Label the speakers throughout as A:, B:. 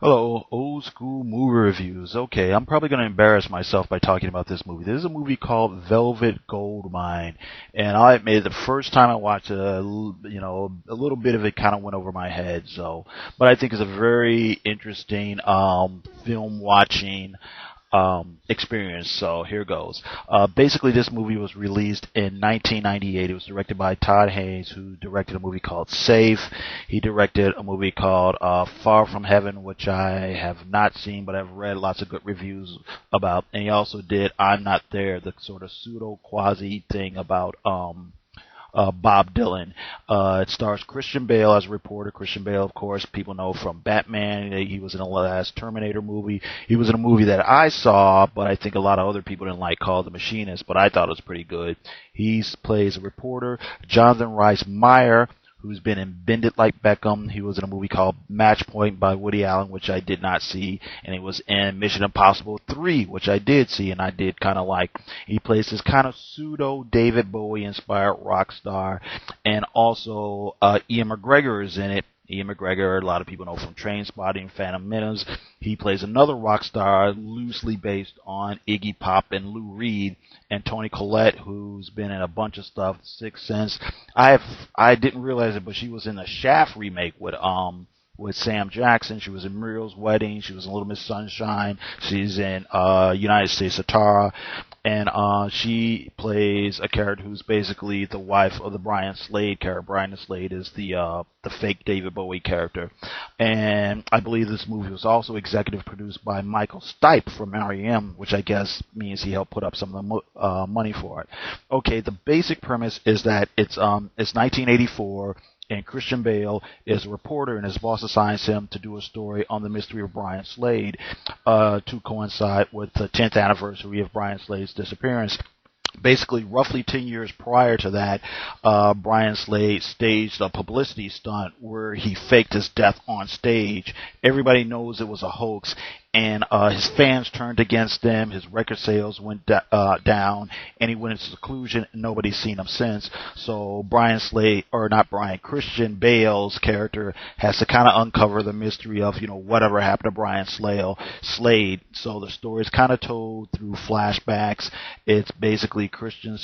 A: Hello, old school movie reviews. Okay, I'm probably going to embarrass myself by talking about this movie. This is a movie called Velvet Goldmine, and I admit the first time I watched it, a little bit of it kind of went over my head. But I think it's a very interesting film watching experience. So here goes. Basically, this movie was released in 1998. It was directed by Todd Haynes, who directed a movie called Safe. He directed a movie called Far From Heaven, which I have not seen, but I've read lots of good reviews about. And he also did I'm Not There, the sort of pseudo quasi thing about Bob Dylan. It stars Christian Bale as a reporter. Christian Bale, of course, people know from Batman. He was in the last Terminator movie. He was in a movie that I saw, but I think a lot of other people didn't like, called The Machinist, but I thought it was pretty good. He plays a reporter. Jonathan Rhys Meyer, who's been in Bend It Like Beckham. He was in a movie called Match Point by Woody Allen, which I did not see, and he was in Mission Impossible 3, which I did see, and I did kind of like. He plays this kind of pseudo David Bowie inspired rock star, and also Ian McGregor is in it. Ian McGregor, a lot of people know from Trainspotting, Phantom Menace. He plays another rock star loosely based on Iggy Pop and Lou Reed, and Toni Collette, who's been in a bunch of stuff, Sixth Sense. I didn't realize it, but she was in the Shaft remake with Sam Jackson. She was in Muriel's Wedding. She was in Little Miss Sunshine. She's in United States of Tara. And she plays a character who's basically the wife of the Brian Slade character. Brian Slade is the fake David Bowie character. And I believe this movie was also executive produced by Michael Stipe from R.E.M., which I guess means he helped put up some of the money for it. Okay, the basic premise is that it's 1984, and Christian Bale is a reporter, and his boss assigns him to do a story on the mystery of Brian Slade to coincide with the 10th anniversary of Brian Slade's disappearance. Basically, roughly 10 years prior to that, Brian Slade staged a publicity stunt where he faked his death on stage. Everybody knows it was a hoax, and his fans turned against him. His record sales went down, and he went into seclusion, and nobody's seen him since. So Christian Bale's character has to kind of uncover the mystery of, whatever happened to Brian Slade. So the story is kind of told through flashbacks. It's basically Christian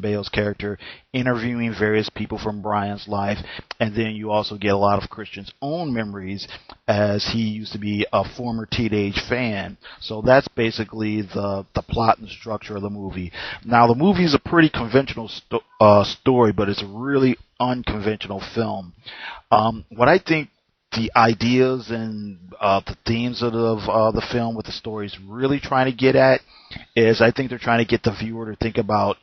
A: Bale's character interviewing various people from Brian's life, and then you also get a lot of Christian's own memories as he used to be a former teenage fan. So that's basically the plot and structure of the movie. Now, the movie is a pretty conventional story, but it's a really unconventional film. What I think the ideas and the themes of the film with the story is really trying to get at is, I think they're trying to get the viewer to think about,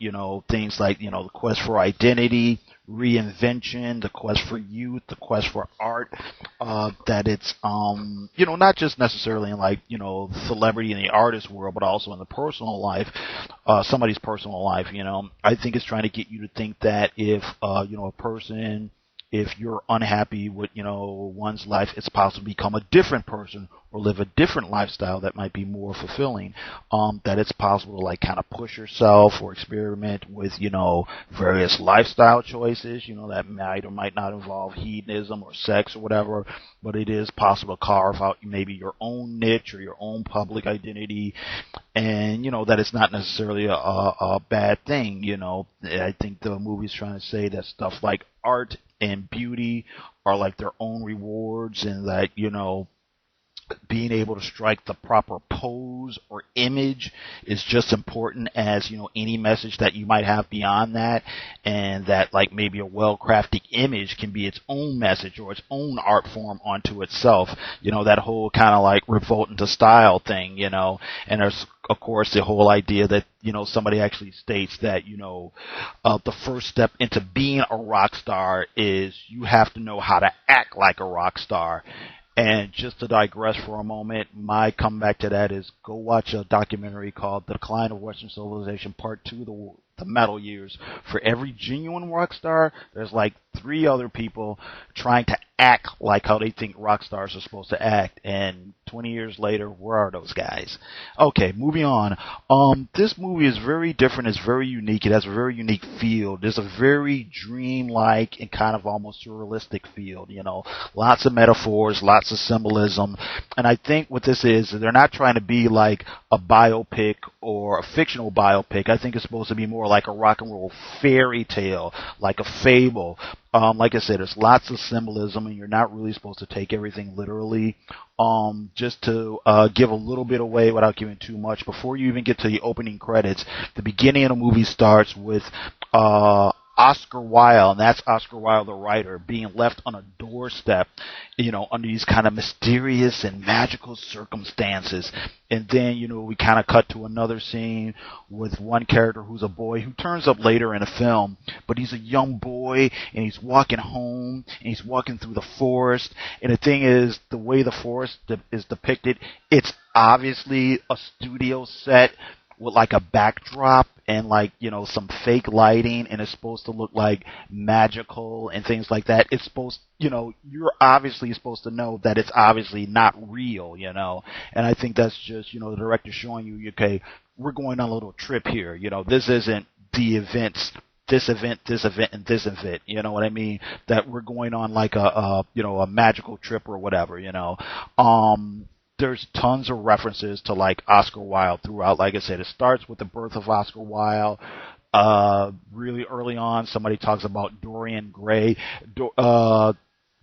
A: things like, the quest for identity, reinvention, the quest for youth, the quest for art, that it's, not just necessarily in celebrity in the artist world, but also in the personal life, somebody's personal life, I think it's trying to get you to think that if you're unhappy with, one's life, it's possible to become a different person or live a different lifestyle that might be more fulfilling. That it's possible to kind of push yourself or experiment with, various lifestyle choices, that might or might not involve hedonism or sex or whatever, but it is possible to carve out maybe your own niche or your own public identity, and, that it's not necessarily a bad thing, I think the movie's trying to say that stuff like art and beauty are like their own rewards, and that, being able to strike the proper pose or image is just important as, any message that you might have beyond that, and that maybe a well-crafted image can be its own message or its own art form unto itself, that whole kind of revolt into style thing, and there's of course the whole idea that, somebody actually states that, the first step into being a rock star is you have to know how to act like a rock star. And just to digress for a moment, my comeback to that is go watch a documentary called The Decline of Western Civilization Part 2, the Metal Years. For every genuine rock star, there's 3 other people trying to act like how they think rock stars are supposed to act. And 20 years later, where are those guys? Okay, moving on. This movie is very different. It's very unique. It has a very unique feel. There's a very dreamlike and kind of almost surrealistic feel. Lots of metaphors, lots of symbolism. And I think what this is, they're not trying to be like a biopic or a fictional biopic. I think it's supposed to be more like a rock and roll fairy tale, like a fable. Like I said, there's lots of symbolism, and you're not really supposed to take everything literally. Just to give a little bit away without giving too much, before you even get to the opening credits, the beginning of the movie starts with Oscar Wilde, and that's Oscar Wilde, the writer, being left on a doorstep, under these kind of mysterious and magical circumstances. And then, we kind of cut to another scene with one character who's a boy who turns up later in the film, but he's a young boy, and he's walking home, and he's walking through the forest. And the thing is, the way the forest is depicted, it's obviously a studio set with like a backdrop and some fake lighting, and it's supposed to look like magical and things like that. It's supposed, you're obviously supposed to know that it's obviously not real, and I think that's just, the director showing you, okay, we're going on a little trip here, this isn't the events, this event, and this event, you know what I mean, that we're going on like a magical trip or whatever, There's tons of references to like Oscar Wilde throughout. Like I said, it starts with the birth of Oscar Wilde. Really early on, somebody talks about Dorian Gray.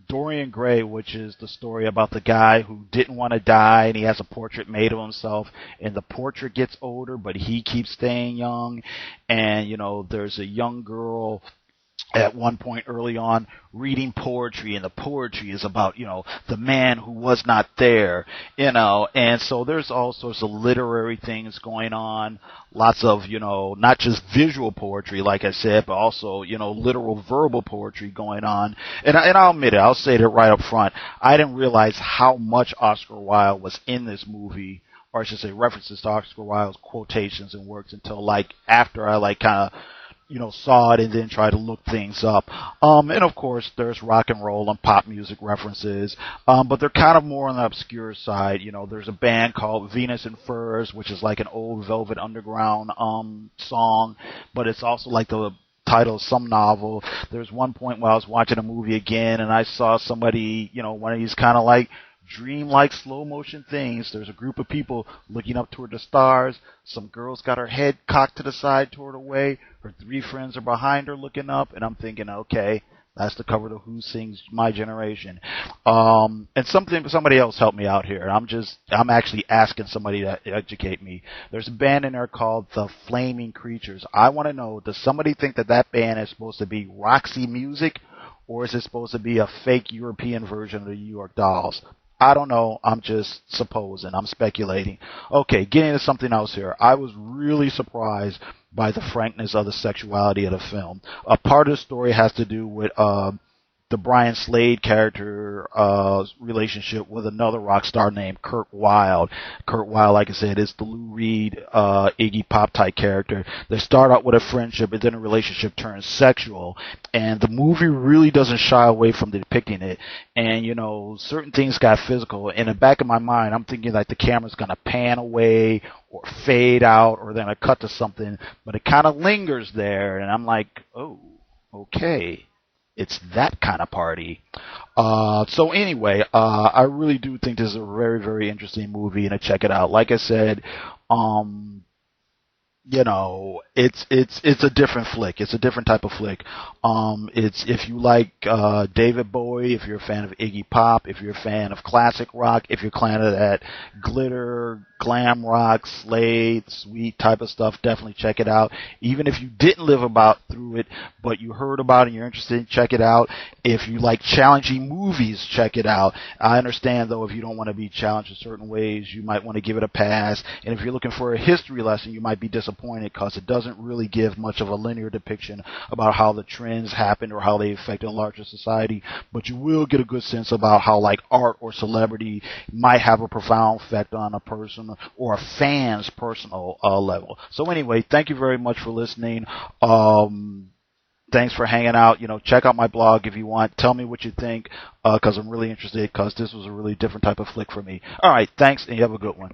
A: Dorian Gray, which is the story about the guy who didn't want to die, and he has a portrait made of himself, and the portrait gets older, but he keeps staying young. And, there's a young girl at one point early on reading poetry, and the poetry is about, the man who was not there, and so there's all sorts of literary things going on, lots of, not just visual poetry, like I said, but also, literal verbal poetry going on. And I'll admit it, I'll say it right up front, I didn't realize how much Oscar Wilde was in this movie, or I should say references to Oscar Wilde's quotations and works, until after I kind of saw it and then try to look things up. And of course, there's rock and roll and pop music references, but they're kind of more on the obscure side. There's a band called Venus and Furs, which is like an old Velvet Underground song, but it's also like the title of some novel. There's one point while I was watching a movie again, and I saw somebody, one of these kind of like dream-like slow-motion things. There's a group of people looking up toward the stars. Some girl's got her head cocked to the side toward her way. Her three friends are behind her looking up, and I'm thinking, okay, that's the cover to Who Sings My Generation. And somebody else helped me out here. I'm actually asking somebody to educate me. There's a band in there called The Flaming Creatures. I want to know, does somebody think that band is supposed to be Roxy Music, or is it supposed to be a fake European version of the New York Dolls? I don't know. I'm just supposing. I'm speculating. Okay, getting into something else here. I was really surprised by the frankness of the sexuality of the film. A part of the story has to do with the Brian Slade character relationship with another rock star named Kurt Wilde. Kurt Wilde, like I said, is the Lou Reed, Iggy Pop type character. They start out with a friendship, and then the relationship turns sexual. And the movie really doesn't shy away from depicting it. And, certain things got physical. In the back of my mind, I'm thinking like the camera's going to pan away or fade out, or then I cut to something, but it kind of lingers there. And I'm like, oh, okay. It's that kind of party. So anyway, I really do think this is a very, very interesting movie, and to check it out. Like I said, it's a different flick. It's a different type of flick. It's, if you like David Bowie, if you're a fan of Iggy Pop, if you're a fan of classic rock, if you're a fan of that glitter, glam rock, Slade, sweet type of stuff, definitely check it out. Even if you didn't live through it, but you heard about it and you're interested, check it out. If you like challenging movies, check it out. I understand, though, if you don't want to be challenged in certain ways, you might want to give it a pass. And if you're looking for a history lesson, you might be disappointed because it doesn't really give much of a linear depiction about how the trends happened or how they affected larger society. But you will get a good sense about how like art or celebrity might have a profound effect on a person or a fan's personal level. So anyway, thank you very much for listening. Thanks for hanging out. Check out my blog if you want. Tell me what you think, because I'm really interested, because this was a really different type of flick for me. All right, thanks, and you have a good one.